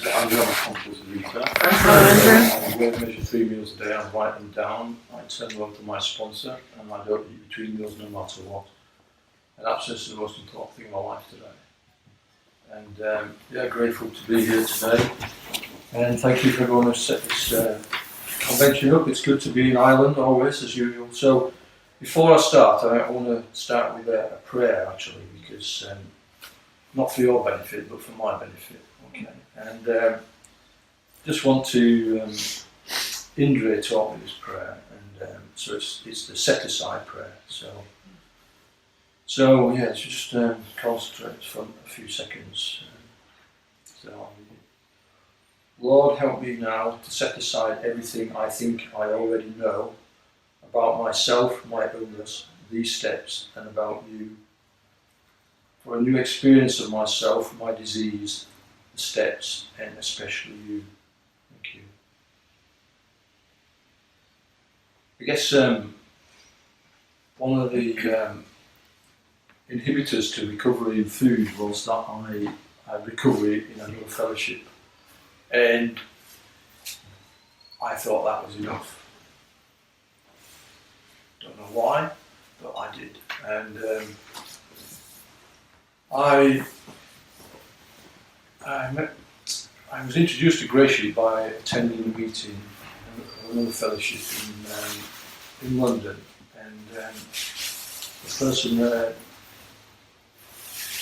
Andrew, I'm a compulsive eater. I won't measure 3 meals a day, I write them down, I send them over to my sponsor, and I don't eat between meals no matter what. And abstinence is the most important thing in my life today. And yeah, grateful to be here today. And thank you for everyone who's set this convention up. It's good to be in Ireland always, as usual. So before I start, I want to start with a prayer actually, because not for your benefit, but for my benefit. Okay. And just want to Indra taught me this prayer, and so it's the set aside prayer. So yeah, just concentrate for a few seconds. So I'll read it. Lord, help me now to set aside everything I think I already know about myself, my illness, these steps, and about you. For a new experience of myself, my disease, the steps, and especially you. Thank you. I guess one of the inhibitors to recovery in food was that I had recovery in another fellowship, and I thought that was enough. Don't know why, but I did. And I was introduced to GreySheeters by attending a meeting of another fellowship in London, and the person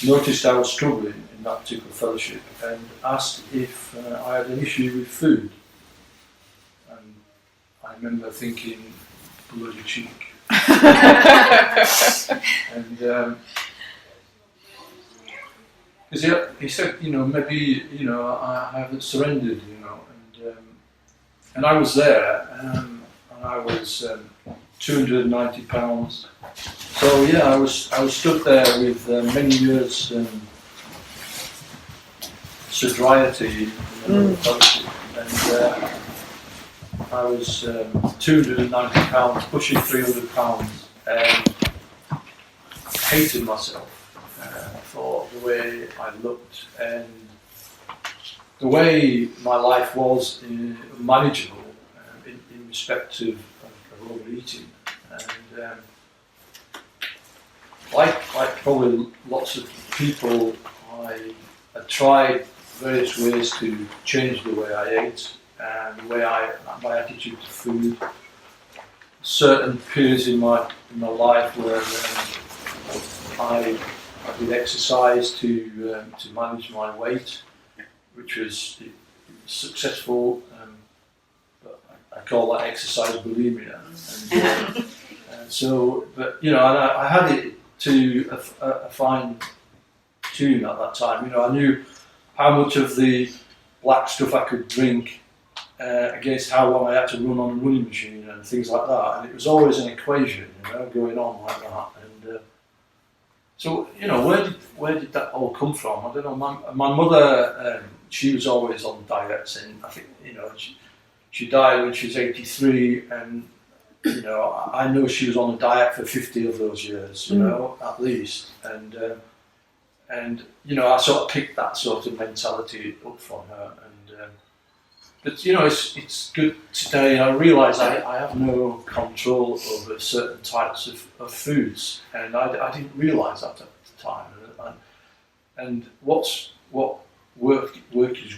noticed I was struggling in that particular fellowship and asked if I had an issue with food. And I remember thinking, bloody cheek. And because he said, maybe, I haven't surrendered, and I was there, and I was 290 pounds. So yeah, I was stood there with many years sobriety in the fellowship, and I was 290 pounds, pushing 300 pounds, and hated myself for the way I looked and the way my life was manageable in respect of overeating. And like probably lots of people, I tried various ways to change the way I ate and the way my attitude to food. Certain periods in my life where I did exercise to manage my weight, which was successful. But I call that exercise bulimia. And so, but I had it to a fine tune at that time. I knew how much of the black stuff I could drink against how long I had to run on a running machine and things like that. And it was always an equation, going on like that. And so, where did that all come from? I don't know. My mother, she was always on diets, and I think, she died when she was 83, and I know she was on a diet for 50 of those years, at least. And I sort of picked that sort of mentality up from her. And but it's good today. I realise I have no control over certain types of foods, and I didn't realise that at the time. And what is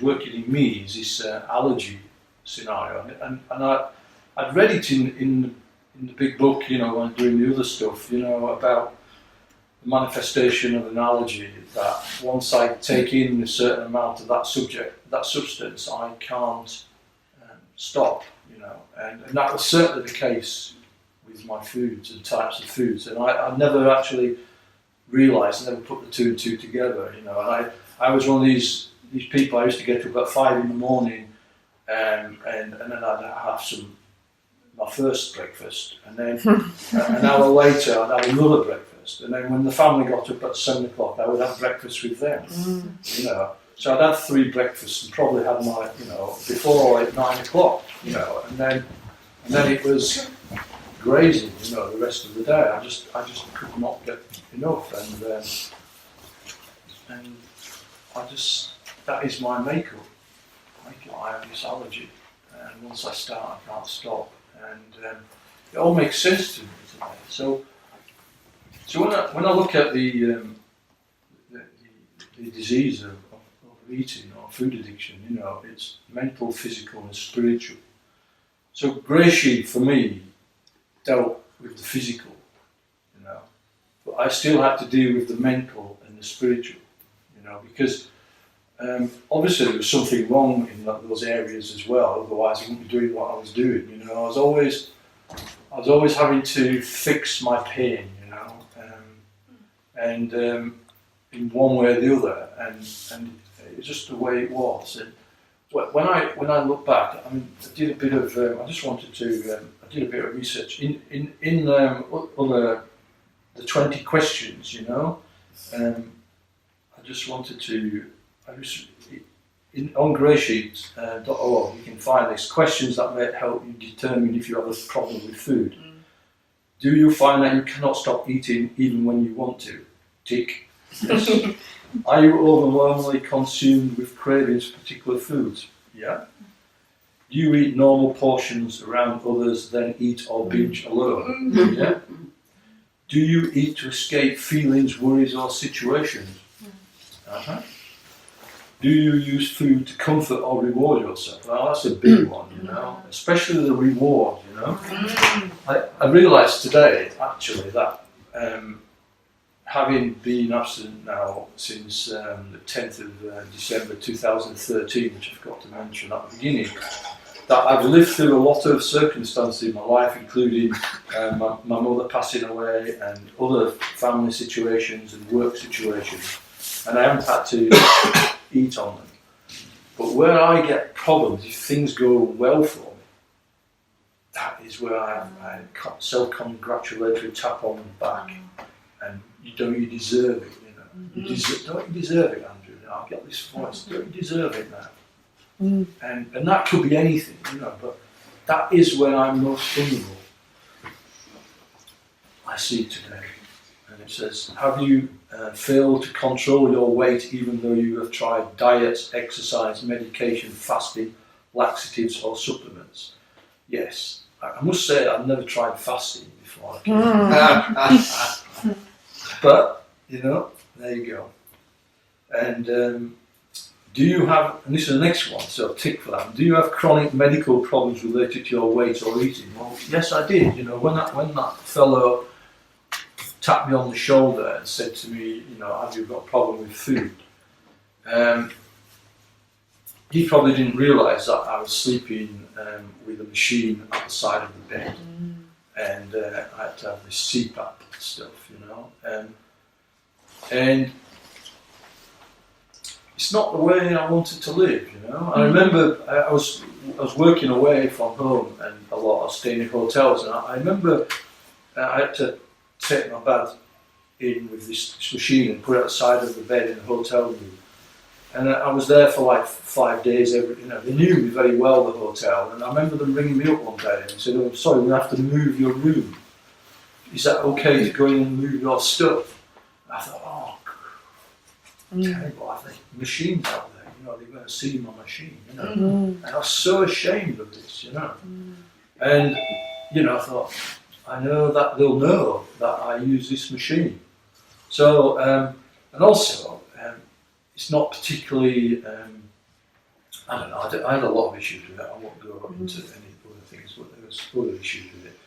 working in me is this allergy scenario, and I'd read it in the big book, when I'm doing the other stuff, about the manifestation of an allergy, that once I take in a certain amount of that substance, I can't stop, and that was certainly the case with my foods and types of foods, and I never actually realised, I never put the two and two together, and I was one of these people. I used to get up at 5 in the morning, and then I'd have my first breakfast, and then an hour later I'd have another breakfast, and then when the family got up at 7 o'clock, I would have breakfast with them. So I'd had 3 breakfasts and probably had my, before at 9 o'clock, and then it was grazing, the rest of the day. I just could not get enough, and that is my makeup. I have this allergy, and once I start, I can't stop, and it all makes sense to me today. So when I look at the disease of eating or food addiction, you know, it's mental, physical, and spiritual. So GreySheet for me dealt with the physical, you know, but I still had to deal with the mental and the spiritual, you know, because obviously there was something wrong in those areas as well. Otherwise, I wouldn't be doing what I was doing. You know, I was always having to fix my pain, you know, and in one way or the other, and it's just the way it was. And when I look back, I mean, I did a bit of. I just wanted to. I did a bit of research in other the 20 questions, you know. I just wanted to. On GreySheets.org, you can find these questions that may help you determine if you have a problem with food. Do you find that you cannot stop eating even when you want to? Tick. Yes. Are you overwhelmingly consumed with cravings for particular foods? Yeah. Do you eat normal portions around others, then eat or binge alone? Yeah. Do you eat to escape feelings, worries, or situations? Uh-huh. Do you use food to comfort or reward yourself? Well, that's a big one, you know, especially the reward, you know. I realised today, actually, that having been abstinent now since the 10th of December 2013, which I forgot to mention at the beginning, that I've lived through a lot of circumstances in my life, including my mother passing away and other family situations and work situations, and I haven't had to eat on them. But where I get problems, if things go well for me, that is where I self-congratulatory tap on the back, and you deserve it, you know. Don't you deserve it, Andrew? You know, I get this voice, don't you deserve it now? And that could be anything, you know, but that is when I'm most vulnerable. I see today. And it says, have you failed to control your weight even though you have tried diets, exercise, medication, fasting, laxatives or supplements? Yes. I must say I've never tried fasting before. But, you know, there you go. And do you have, and this is the next one, so tick for that. Do you have chronic medical problems related to your weight or eating? Well, yes, I did. You know, when that fellow tapped me on the shoulder and said to me, you know, have you got a problem with food? He probably didn't realise that I was sleeping with a machine at the side of the bed, and I had to have this CPAP stuff, you know, and it's not the way I wanted to live, you know. I remember I was working away from home and a lot. I was staying in hotels, and I remember I had to take my bed in with this machine and put it at the side of the bed in the hotel room. And I was there for like 5 days. You know, they knew me very well, the hotel. And I remember them ringing me up one day and said, "Oh, sorry, we have to move your room. Is that okay to go in and move your stuff?" And I thought, oh, terrible. I think machines out there, you know, they're going to see my machine, you know. And I was so ashamed of this, you know. And, you know, I thought, I know that they'll know that I use this machine. So, and also, it's not particularly, I don't know, I had a lot of issues with it. I won't go into any other things, but there was other issues with it.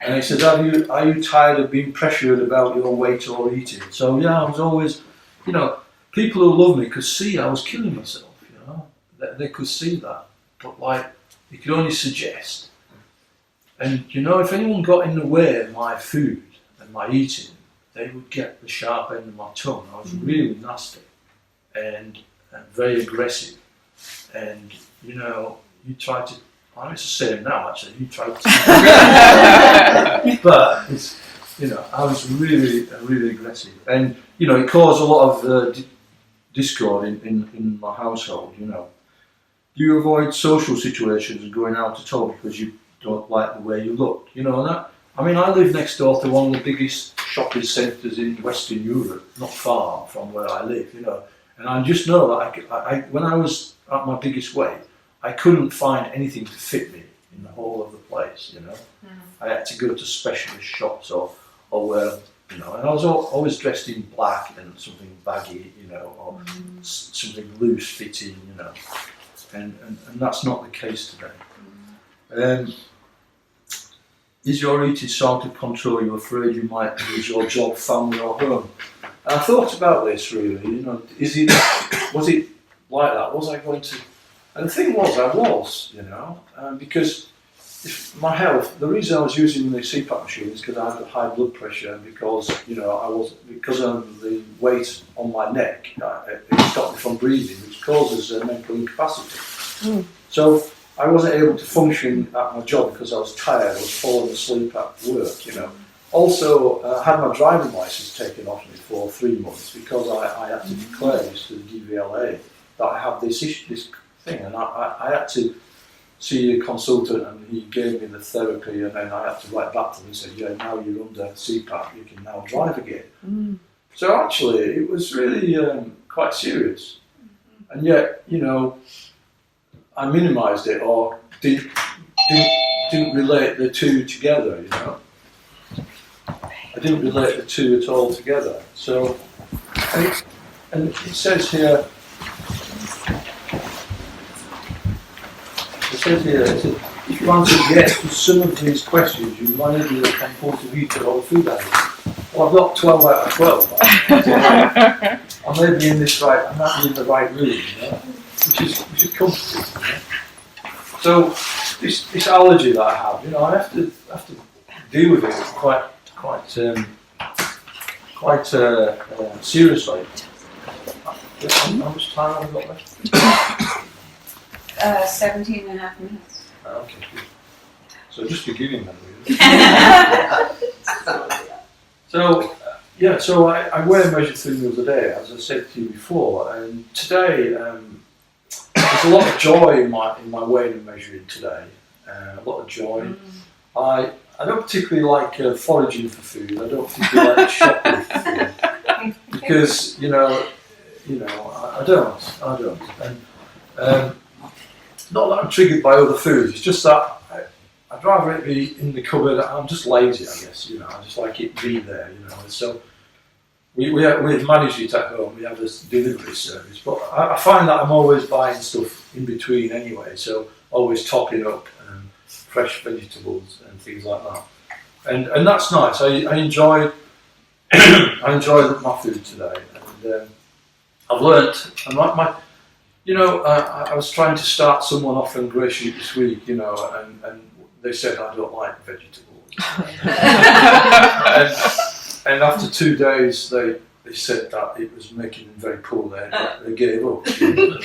And he says, are you tired of being pressured about your weight or eating? So yeah, I was always, you know, people who love me could see I was killing myself, you know. They could see that. But like, you could only suggest. And you know, if anyone got in the way of my food and my eating, they would get the sharp end of my tongue. I was really nasty and very aggressive. And you know, you try to, I used to say it now actually, you try to, but it's, you know, I was really aggressive. And you know, it caused a lot of discord in my household, you know. Do you avoid social situations and going out at all because you don't like the way you look, you know? And that, I mean, I live next door to one of the biggest shopping centres in Western Europe, not far from where I live, you know. And I just know that I when I was at my biggest weight, I couldn't find anything to fit me in the whole of the place, you know. I had to go to specialist shops or where, you know, and I was always dressed in black and something baggy, you know, or something loose fitting, you know, and that's not the case today. Is your eating so out of control you're afraid you might lose your job, family or home? And I thought about this really, you know, was it like that? Was I going to? And the thing was, I was, you know, because if my health, the reason I was using the CPAP machine is because I had high blood pressure and because, you know, because of the weight on my neck, it stopped me from breathing, which causes mental incapacity. So I wasn't able to function at my job because I was tired, I was falling asleep at work, you know. Also, I had my driving licence taken off me for 3 months because I had to declare this to the DVLA that I have this thing, and I had to see a consultant and he gave me the therapy, and then I had to write back to him and say, yeah, now you're under CPAP, you can now drive again. So actually, it was really quite serious. And yet, you know, I minimised it or didn't relate the two together, you know. I didn't relate the two at all together. So, and it says here, if you answer yes to some of these questions, you might be a compulsive eater or food addict. Well, I've got 12 out of 12. I may be in this right, I might be in the right room, you know, which is comforting. You know? So this allergy that I have, you know, I have to deal with it quite seriously. How much time have I got left? 17 and a half minutes. Okay, good. So just beginning then, really. So I weigh and measure 3 meals a day, as I said to you before, and today there's a lot of joy in my weighing and measuring today. A lot of joy. I don't particularly like foraging for food. I don't particularly like shopping for food because you know I don't. And not that I'm triggered by other foods. It's just that I'd rather it be in the cupboard. I'm just lazy, I guess. You know, I just like it be there. You know, and so we manage it at home. We have this delivery service, but I find that I'm always buying stuff in between anyway. So always topping up fresh vegetables and things like that, and that's nice. I enjoy my food today, and I've learnt. And I was trying to start someone off on GreySheet this week, you know, and they said I don't like vegetables, and after 2 days they said that it was making them very poor. They gave up. You know.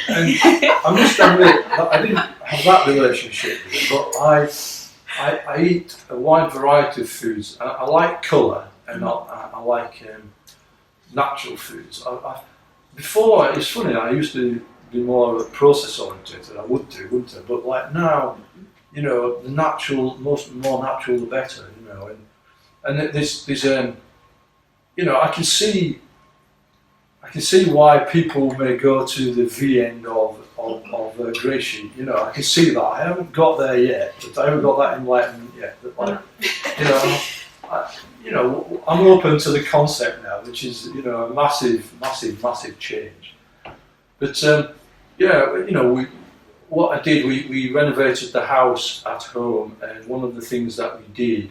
And I must admit that I didn't have that relationship with it, but I eat a wide variety of foods. I like colour and I like natural foods. Before, it's funny, I used to be more process oriented. I would do, wouldn't I? But like now, you know, the natural, more natural the better, you know. And there's you know, I can see why people may go to the V end of GreySheet. You know, I can see that. I haven't got there yet, but I haven't got that enlightenment yet. But like, you know, I'm open to the concept now, which is, you know, a massive change. But yeah, you know, what I did, we renovated the house at home, and one of the things that we did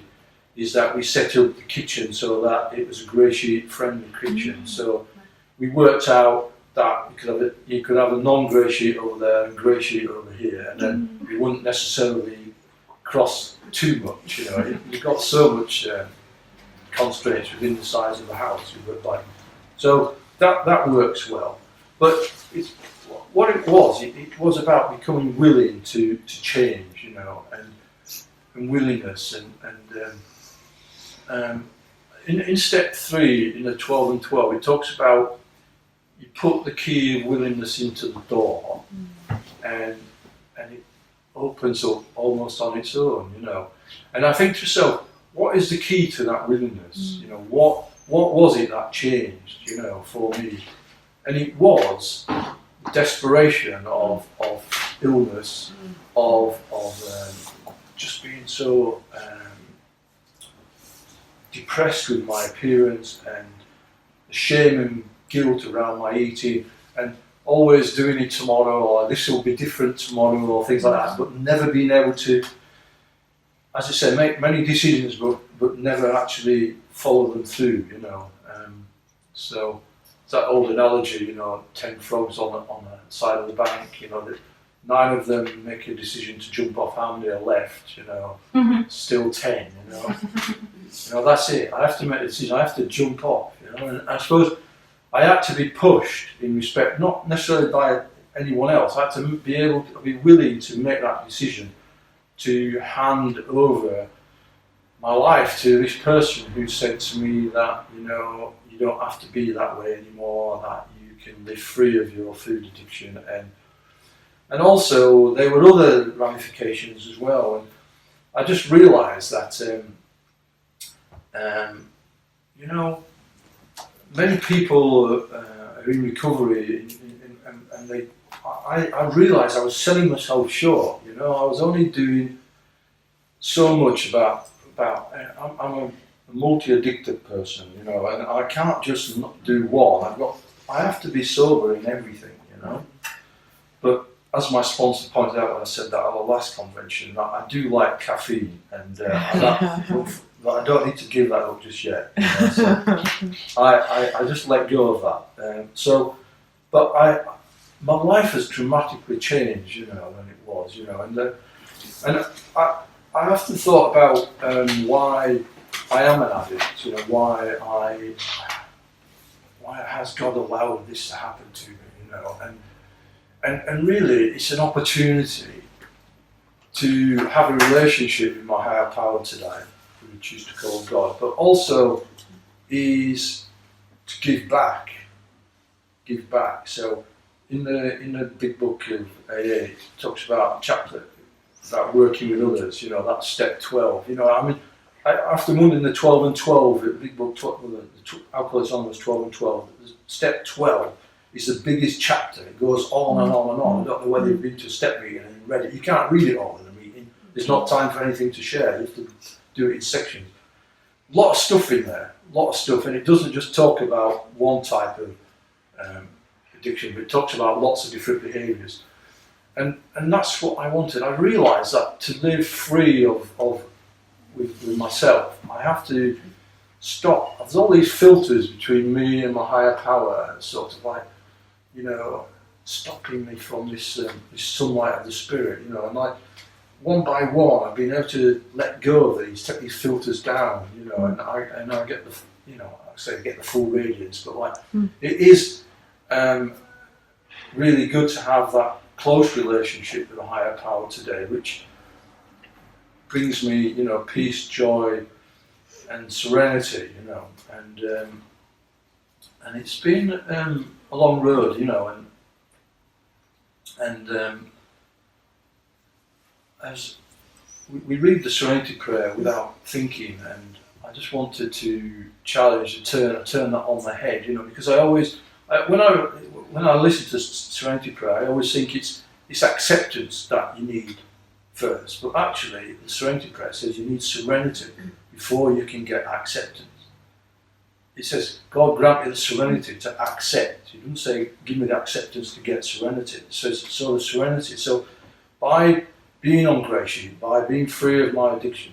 is that we set up the kitchen so that it was a GreySheet friendly kitchen. So we worked out that you could have a non-GreySheet over there and GreySheet over here, and then you wouldn't necessarily cross too much. You know, you've got so much constraints within the size of the house you work by. So that works well. But what it was about becoming willing to change, you know, and willingness and in step 3 in the 12 and 12 it talks about you put the key of willingness into the door and it opens up almost on its own, you know. And I think to myself, what is the key to that willingness? You know, what was it that changed, you know, for me? And it was desperation of illness, of just being so depressed with my appearance, and the shame and guilt around my eating, and always doing it tomorrow, or this will be different tomorrow, or things like that, but never being able to, as I say, make many decisions, but never actually follow them through, you know. So it's that old analogy, you know, 10 frogs on the side of the bank, you know, that 9 of them make a decision to jump off, how many are left, you know, still 10, you know. You know, that's it. I have to make a decision, I have to jump off, you know, and I suppose I had to be pushed in respect, not necessarily by anyone else, I had to be able to be willing to make that decision to hand over my life to this person who said to me that, you know, you don't have to be that way anymore, that you can live free of your food addiction, and also there were other ramifications as well. And I just realised that, you know, many people are in recovery, and I realised I was selling myself short. You know, I was only doing so much about. I'm a multi-addicted person, you know, and I can't just not do one. I have to be sober in everything, you know. But as my sponsor pointed out when I said that at the last convention, that I do like caffeine, and I don't need to give that up just yet. You know, so I just let go of that. But my life has dramatically changed, you know, than it was, you know, and I often thought about why I am an addict, you know, why has God allowed this to happen to me, you know, and really it's an opportunity to have a relationship with my higher power today, we choose to call God, but also is to give back. So in the big book of AA, it talks about a chapter about working with others, you know, that's step 12. You know, I mean, after Monday the 12 and 12, the big book, Alcoholics Anonymous 12 and 12, step 12 is the biggest chapter. It goes on and on and on. I don't know whether you've been to a step meeting and read it. You can't read it all in a meeting. There's not time for anything to share. You have to do it in sections. A lot of stuff in there, and it doesn't just talk about one type of addiction, but it talks about lots of different behaviours. And that's what I wanted. I realised that to live free with myself, I have to stop. There's all these filters between me and my higher power, sort of like, you know, stopping me from this sunlight of the spirit, you know. And like one by one, I've been able to let go of these, take these filters down, you know, and I get the, you know, I say get the full radiance, but like it is really good to have that close relationship with a higher power today, which brings me, you know, peace, joy, and serenity, you know, and it's been a long road, you know, and as we read the Serenity Prayer without thinking, and I just wanted to challenge and turn that on the head, you know, because I always, when I listen to Serenity Prayer, I always think it's acceptance that you need first, but actually the Serenity Prayer says you need serenity before you can get acceptance. It says, God grant me the serenity to accept. It doesn't say, give me the acceptance to get serenity. It says, so the serenity. So by being on GreySheet, by being free of my addiction,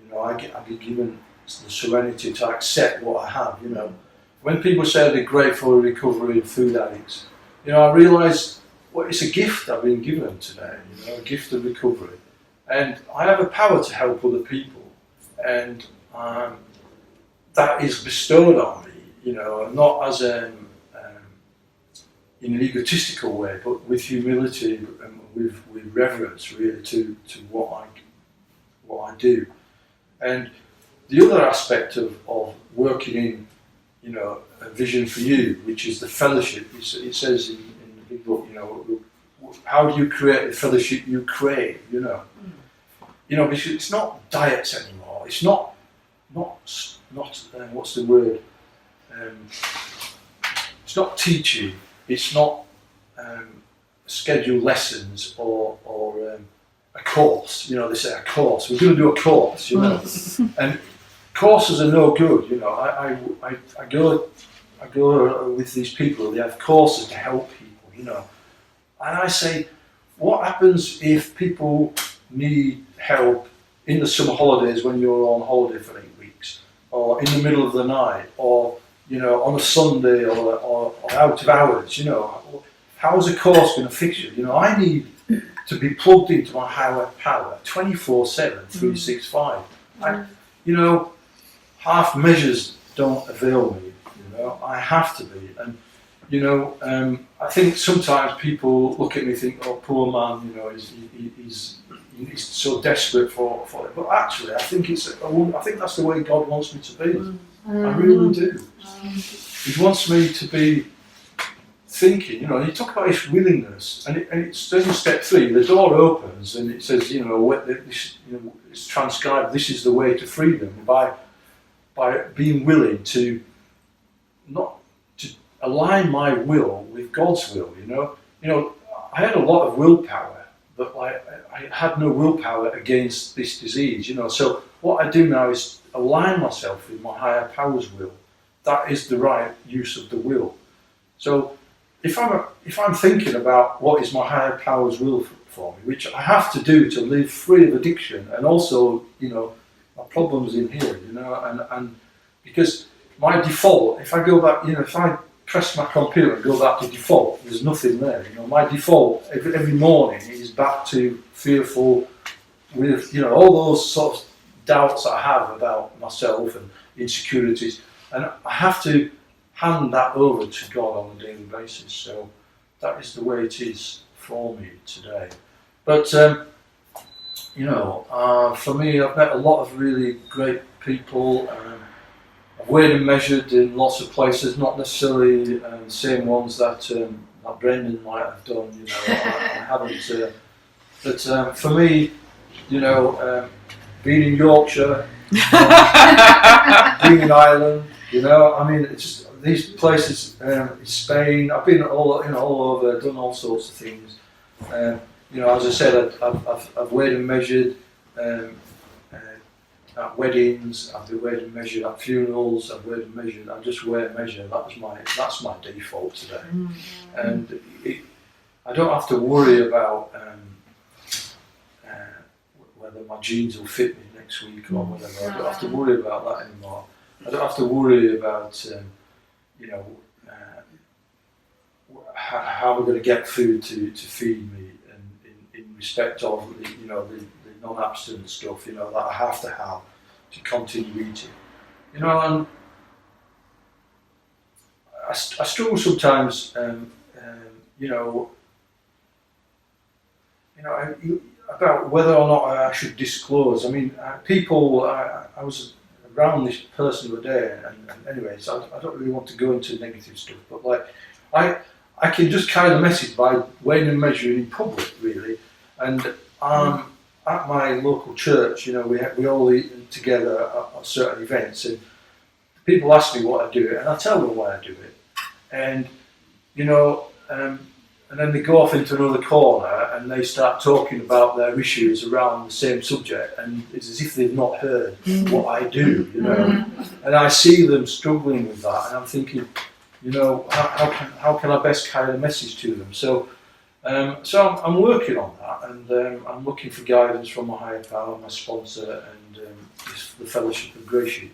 you know, I get given the serenity to accept what I have, you know. When people say they're grateful for recovery and food addicts, you know, I realise, well, it's a gift I've been given today, you know, a gift of recovery. And I have a power to help other people. And that is bestowed on me, you know, not as in an egotistical way, but with humility and with reverence, really, to what I do. And the other aspect of working in, you know, a vision for you, which is the fellowship. It says in the big book, you know, how do you create the fellowship you crave, you know? You know, because it's not diets anymore. It's not what's the word? It's not teaching. it's not scheduled lessons or a course. You know, they say a course. We're going to do a course. You know, and courses are no good. You know, I go with these people. They have courses to help people. You know, and I say, what happens if people need help in the summer holidays when you're on holiday for 8 weeks, or in the middle of the night, or you know, on a Sunday, or out of hours? You know, how is a course going to fix you? You know, I need to be plugged into my higher power 24/7, 365. You know, half measures don't avail me. You know, I have to be. And you know, I think sometimes people look at me and think, "Oh, poor man, you know, he's so desperate for it." But actually, I think that's the way God wants me to be. I really do. He wants me to be thinking. You know, and you talk about his willingness, and it's in step 3. The door opens, and it says, you know, it's transcribed. This is the way to freedom by being willing to not to align my will with God's will. You know, I had a lot of willpower, but I had no willpower against this disease. You know, so what I do now is align myself with my higher power's will. That is the right use of the will. So if I'm thinking about what is my higher power's will for me, which I have to do to live free of addiction, and also, you know, my problems in here, you know, and because my default, if I go back, you know, if I press my computer and go back to default, there's nothing there. You know, my default every morning is back to fearful with, you know, all those sort of doubts I have about myself and insecurities, and I have to hand that over to God on a daily basis. So that is the way it is for me today. But you know, for me, I've met a lot of really great people. I've weighed and measured in lots of places, not necessarily the same ones that Brendan might have done. You know, I haven't. But for me, you know, being in Yorkshire, being in Ireland, you know, I mean, it's just these places. Spain, I've been all over, done all sorts of things. You know, as I said, I've weighed and measured at weddings. I've weighed and measured at funerals. I've weighed and measured. I just weigh and measure. That's my default today, and I don't have to worry about whether my jeans will fit me next week or whatever. I don't have to worry about that anymore. I don't have to worry about you know, how we're going to get food to feed me, and in respect of the non-abstinent stuff, you know, that I have to continue eating. You know, and I struggle sometimes, you know, about whether or not I should disclose. I mean, people, I was around this person the other day, and anyway, so I don't really want to go into negative stuff, but like, I can just carry the message by weighing and measuring in public, really. And at my local church, you know, we all eat together at certain events, and people ask me what I do, and I tell them why I do it. And you know, and then they go off into another corner and they start talking about their issues around the same subject, and it's as if they've not heard what I do, you know. And I see them struggling with that, and I'm thinking, you know, how can I best carry the message to them? So I'm working on that, and I'm looking for guidance from my higher power, my sponsor, and the Fellowship of GreySheet.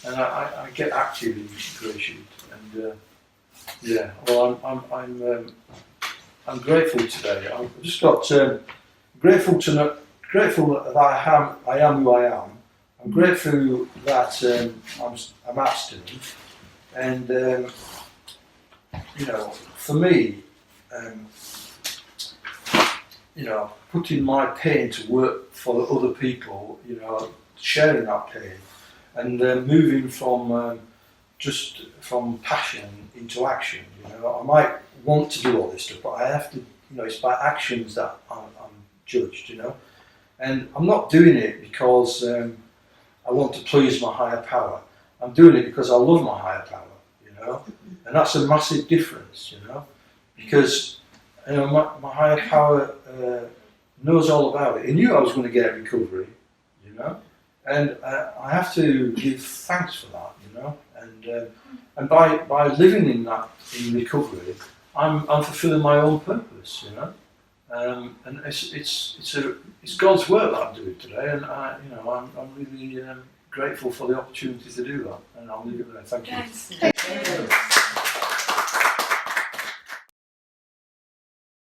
And I get active in GreySheet, and yeah, well, I'm grateful today. I've just got grateful that I am who I am. I'm grateful that I'm abstinent, and you know, for me, you know, putting my pain to work for other people, you know, sharing that pain, and moving from just from passion into action. You know, I might want to do all this stuff, but I have to, you know, it's by actions that I'm judged, you know. And I'm not doing it because I want to please my higher power. I'm doing it because I love my higher power, you know. And that's a massive difference, you know. because you know my higher power knows all about it. He knew I was going to get recovery, you know, and I have to give thanks for that, you know, and by living in recovery, I'm fulfilling my own purpose, you know. And it's God's work that I'm doing today, and I'm really grateful for the opportunity to do that, and I'll leave it there. Thank you. Thanks.